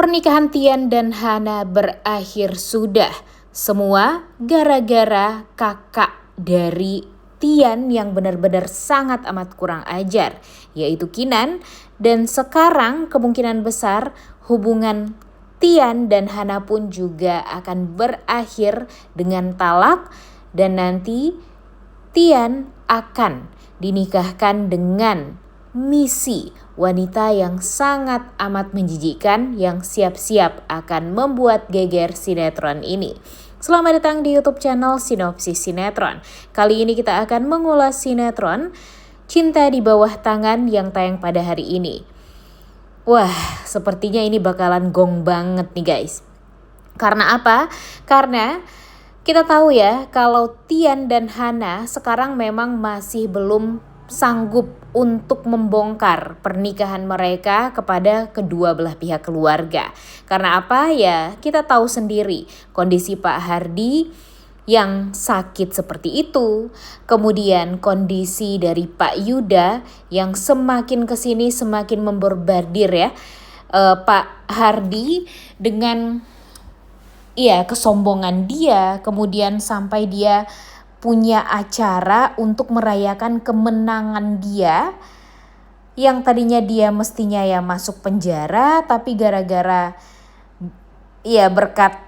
Pernikahan Tian dan Hana berakhir sudah. Semua gara-gara kakak dari Tian yang benar-benar sangat amat kurang ajar, yaitu Kinan. Dan sekarang kemungkinan besar hubungan Tian dan Hana pun juga akan berakhir dengan talak. Dan nanti Tian akan dinikahkan dengan Missy, wanita yang sangat amat menjijikkan yang siap-siap akan membuat geger sinetron ini. Selamat datang di YouTube channel Sinopsis Sinetron. Kali ini kita akan mengulas sinetron Cinta di Bawah Tangan yang tayang pada hari ini. Wah, sepertinya ini bakalan gong banget nih guys. Karena apa? Karena kita tahu ya kalau Tian dan Hana sekarang memang masih belum sanggup untuk membongkar pernikahan mereka kepada kedua belah pihak keluarga. Karena apa ya, kita tahu sendiri kondisi Pak Hardy yang sakit seperti itu. Kemudian kondisi dari Pak Yuda yang semakin kesini semakin memborbardir ya. Pak Hardy dengan kesombongan dia, kemudian sampai dia punya acara untuk merayakan kemenangan dia yang tadinya dia mestinya ya masuk penjara, tapi gara-gara berkat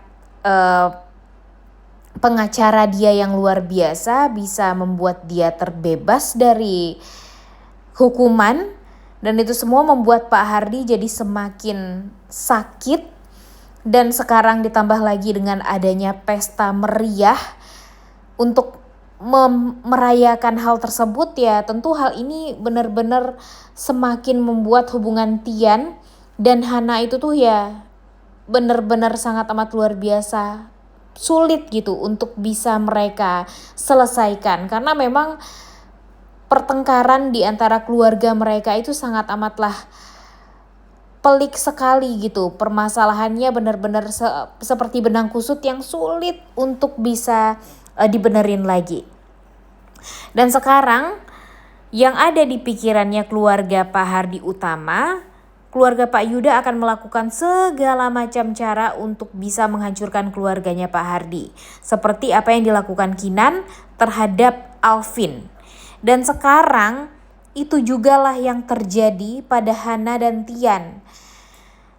pengacara dia yang luar biasa bisa membuat dia terbebas dari hukuman, dan itu semua membuat Pak Hardy jadi semakin sakit. Dan sekarang ditambah lagi dengan adanya pesta meriah untuk merayakan hal tersebut, ya tentu hal ini benar-benar semakin membuat hubungan Tian dan Hana itu tuh ya benar-benar sangat amat luar biasa sulit gitu untuk bisa mereka selesaikan, karena memang pertengkaran di antara keluarga mereka itu sangat amatlah pelik sekali gitu. Permasalahannya benar-benar seperti benang kusut yang sulit untuk bisa dibenerin lagi. Dan sekarang yang ada di pikirannya keluarga Pak Hardy utama, keluarga Pak Yuda akan melakukan segala macam cara untuk bisa menghancurkan keluarganya Pak Hardy. Seperti apa yang dilakukan Kinan terhadap Alvin. Dan sekarang itu jugalah yang terjadi pada Hana dan Tian.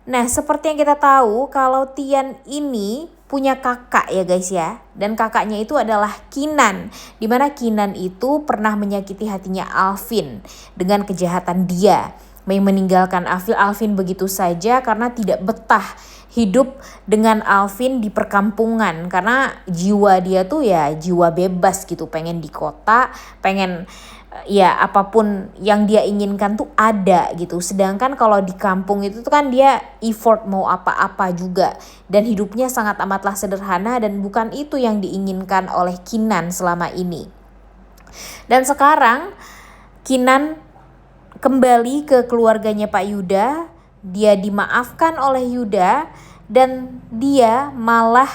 Nah, seperti yang kita tahu kalau Tian ini punya kakak ya guys ya. Dan kakaknya itu adalah Kinan. Dimana Kinan itu pernah menyakiti hatinya Alvin dengan kejahatan dia. Meninggalkan Alvin begitu saja karena tidak betah hidup dengan Alvin di perkampungan. Karena jiwa dia tuh ya jiwa bebas gitu. Pengen di kota, pengen apapun yang dia inginkan tuh ada gitu. Sedangkan kalau di kampung itu tuh kan dia effort mau apa-apa juga. Dan hidupnya sangat amatlah sederhana dan bukan itu yang diinginkan oleh Kinan selama ini. Dan sekarang Kinan kembali ke keluarganya Pak Yuda. Dia dimaafkan oleh Yuda dan dia malah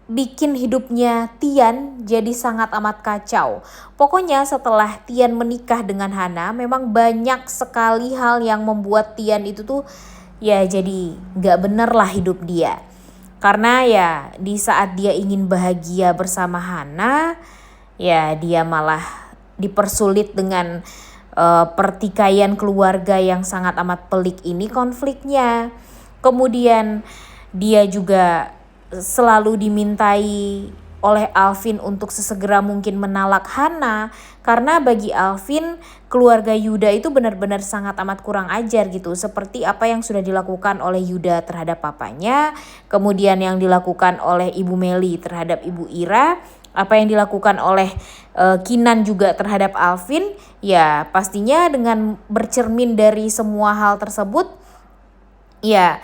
bikin hidupnya Tian jadi sangat amat kacau. Pokoknya setelah Tian menikah dengan Hana, memang banyak sekali hal yang membuat Tian itu tuh ya jadi gak bener lah hidup dia. Karena ya di saat dia ingin bahagia bersama Hana, ya dia malah dipersulit dengan pertikaian keluarga yang sangat amat pelik ini konfliknya. Kemudian dia juga selalu dimintai oleh Alvin untuk sesegera mungkin menalak Hana, karena bagi Alvin keluarga Yuda itu benar-benar sangat amat kurang ajar gitu, seperti apa yang sudah dilakukan oleh Yuda terhadap papanya, kemudian yang dilakukan oleh Ibu Meli terhadap Ibu Ira, apa yang dilakukan oleh Kinan juga terhadap Alvin. Ya pastinya dengan bercermin dari semua hal tersebut, ya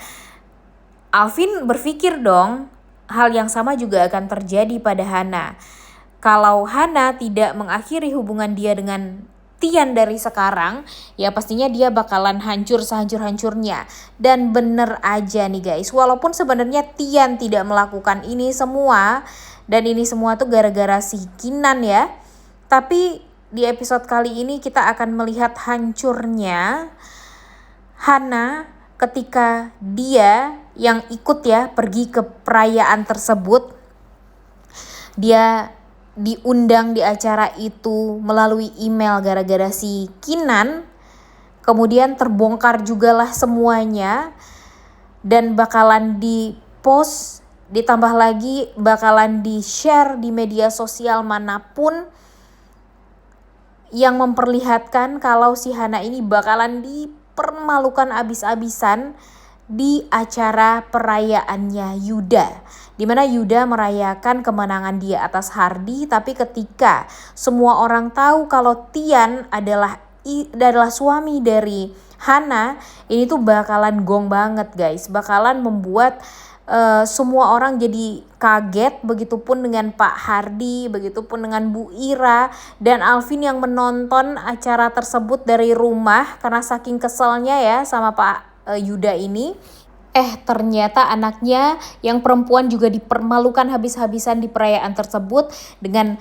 Alvin berpikir dong hal yang sama juga akan terjadi pada Hana. Kalau Hana tidak mengakhiri hubungan dia dengan Tian dari sekarang, ya pastinya dia bakalan hancur sehancur-hancurnya. Dan bener aja nih guys, walaupun sebenarnya Tian tidak melakukan ini semua, dan ini semua tuh gara-gara si Kinan ya. Tapi di episode kali ini kita akan melihat hancurnya Hana ketika dia yang ikut ya pergi ke perayaan tersebut, dia diundang di acara itu melalui email gara-gara si Kinan, kemudian terbongkar jugalah semuanya dan bakalan di-post, ditambah lagi bakalan di-share di media sosial manapun yang memperlihatkan kalau si Hana ini bakalan dipermalukan abis-abisan di acara perayaannya Yuda, dimana Yuda merayakan kemenangan dia atas Hardy. Tapi ketika semua orang tahu kalau Tian adalah suami dari Hana, ini tuh bakalan gong banget guys, bakalan membuat semua orang jadi kaget, begitupun dengan Pak Hardy, begitupun dengan Bu Ira dan Alvin yang menonton acara tersebut dari rumah karena saking keselnya ya sama Pak Yuda ini. Ternyata anaknya yang perempuan juga dipermalukan habis-habisan di perayaan tersebut dengan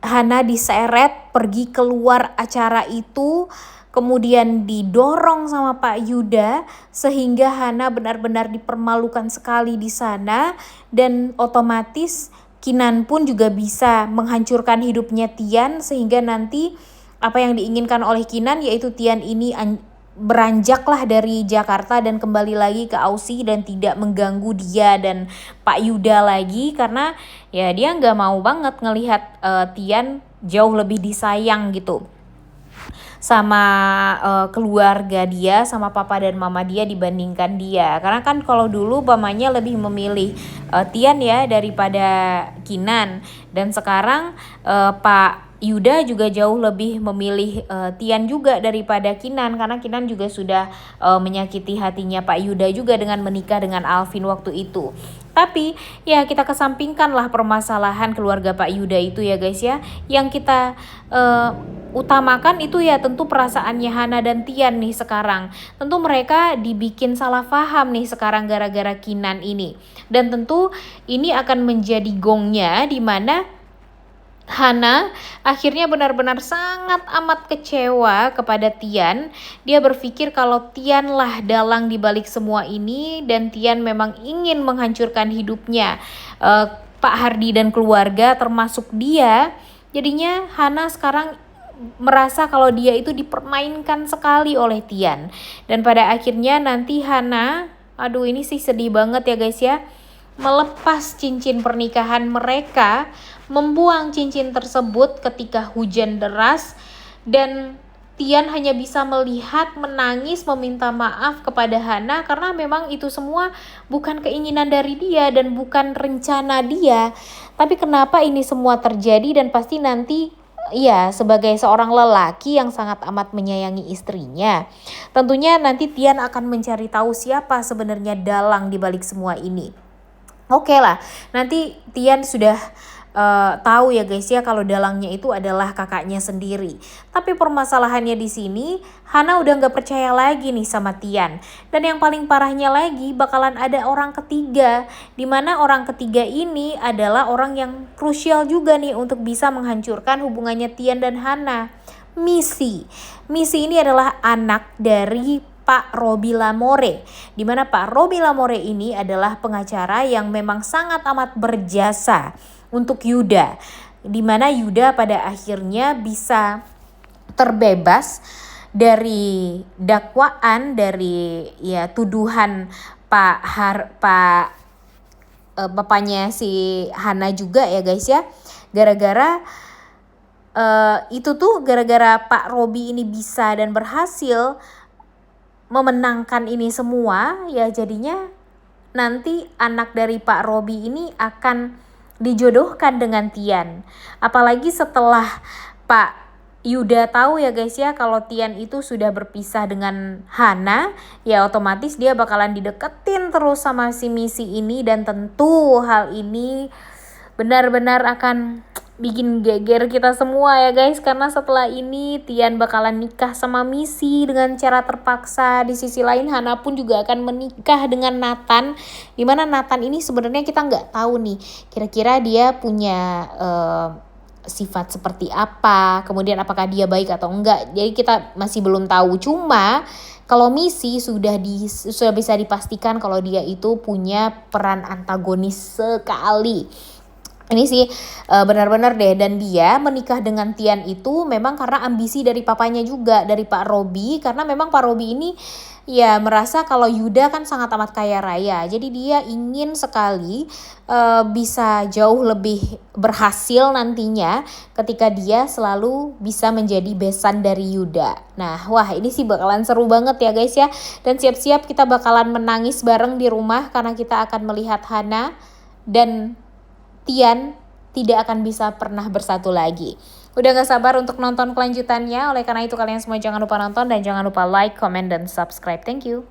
Hana diseret pergi keluar acara itu, kemudian didorong sama Pak Yuda sehingga Hana benar-benar dipermalukan sekali di sana, dan otomatis Kinan pun juga bisa menghancurkan hidupnya Tian sehingga nanti apa yang diinginkan oleh Kinan yaitu Tian ini beranjaklah dari Jakarta dan kembali lagi ke Aussie dan tidak mengganggu dia dan Pak Yuda lagi, karena ya dia nggak mau banget ngelihat Tian jauh lebih disayang gitu sama keluarga dia, sama papa dan mama dia dibandingkan dia. Karena kan kalau dulu mamanya lebih memilih Tian ya daripada Kinan, dan sekarang Pak Yuda juga jauh lebih memilih Tian juga daripada Kinan, karena Kinan juga sudah menyakiti hatinya Pak Yuda juga dengan menikah dengan Alvin waktu itu. Tapi ya kita kesampingkanlah permasalahan keluarga Pak Yuda itu ya guys ya. Yang kita utamakan itu ya tentu perasaannya Hana dan Tian nih sekarang. Tentu mereka dibikin salah paham nih sekarang gara-gara Kinan ini. Dan tentu ini akan menjadi gongnya di mana Hana akhirnya benar-benar sangat amat kecewa kepada Tian. Dia berpikir kalau Tianlah dalang dibalik semua ini dan Tian memang ingin menghancurkan hidupnya Pak Hardy dan keluarga termasuk dia. Jadinya Hana sekarang merasa kalau dia itu dipermainkan sekali oleh Tian. Dan pada akhirnya nanti Hana, aduh ini sih sedih banget ya guys ya, melepas cincin pernikahan mereka, membuang cincin tersebut ketika hujan deras, dan Tian hanya bisa melihat, menangis, meminta maaf kepada Hana karena memang itu semua bukan keinginan dari dia dan bukan rencana dia. Tapi kenapa ini semua terjadi, dan pasti nanti ya sebagai seorang lelaki yang sangat amat menyayangi istrinya, tentunya nanti Tian akan mencari tahu siapa sebenarnya dalang di balik semua ini. Oke lah, nanti Tian sudah tahu ya guys ya kalau dalangnya itu adalah kakaknya sendiri. Tapi permasalahannya di sini Hana udah nggak percaya lagi nih sama Tian. Dan yang paling parahnya lagi bakalan ada orang ketiga, dimana orang ketiga ini adalah orang yang krusial juga nih untuk bisa menghancurkan hubungannya Tian dan Hana. Missy ini adalah anak dari Pak Robi Lamore, di mana Pak Robi Lamore ini adalah pengacara yang memang sangat amat berjasa untuk Yuda, di mana Yuda pada akhirnya bisa terbebas dari dakwaan, dari ya tuduhan bapaknya si Hana juga ya guys ya, gara-gara itu tuh gara-gara Pak Robi ini bisa dan berhasil memenangkan ini semua, ya jadinya nanti anak dari Pak Robi ini akan dijodohkan dengan Tian. Apalagi setelah Pak Yuda tahu ya guys ya kalau Tian itu sudah berpisah dengan Hana, ya otomatis dia bakalan dideketin terus sama si Missy ini, dan tentu hal ini benar-benar akan bikin geger kita semua ya guys, karena setelah ini Tian bakalan nikah sama Missy dengan cara terpaksa. Di sisi lain Hana pun juga akan menikah dengan Nathan, dimana Nathan ini sebenarnya kita nggak tahu nih kira-kira dia punya sifat seperti apa, kemudian apakah dia baik atau enggak. Jadi kita masih belum tahu. Cuma kalau Missy sudah bisa dipastikan kalau dia itu punya peran antagonis sekali. Ini sih benar-benar deh, dan dia menikah dengan Tian itu memang karena ambisi dari papanya juga, dari Pak Robi, karena memang Pak Robi ini ya merasa kalau Yuda kan sangat amat kaya raya. Jadi dia ingin sekali bisa jauh lebih berhasil nantinya ketika dia selalu bisa menjadi besan dari Yuda. Nah, wah ini sih bakalan seru banget ya guys ya. Dan siap-siap kita bakalan menangis bareng di rumah karena kita akan melihat Hana dan Tian tidak akan bisa pernah bersatu lagi. Udah gak sabar untuk nonton kelanjutannya. Oleh karena itu kalian semua jangan lupa nonton dan jangan lupa like, comment, dan subscribe. Thank you.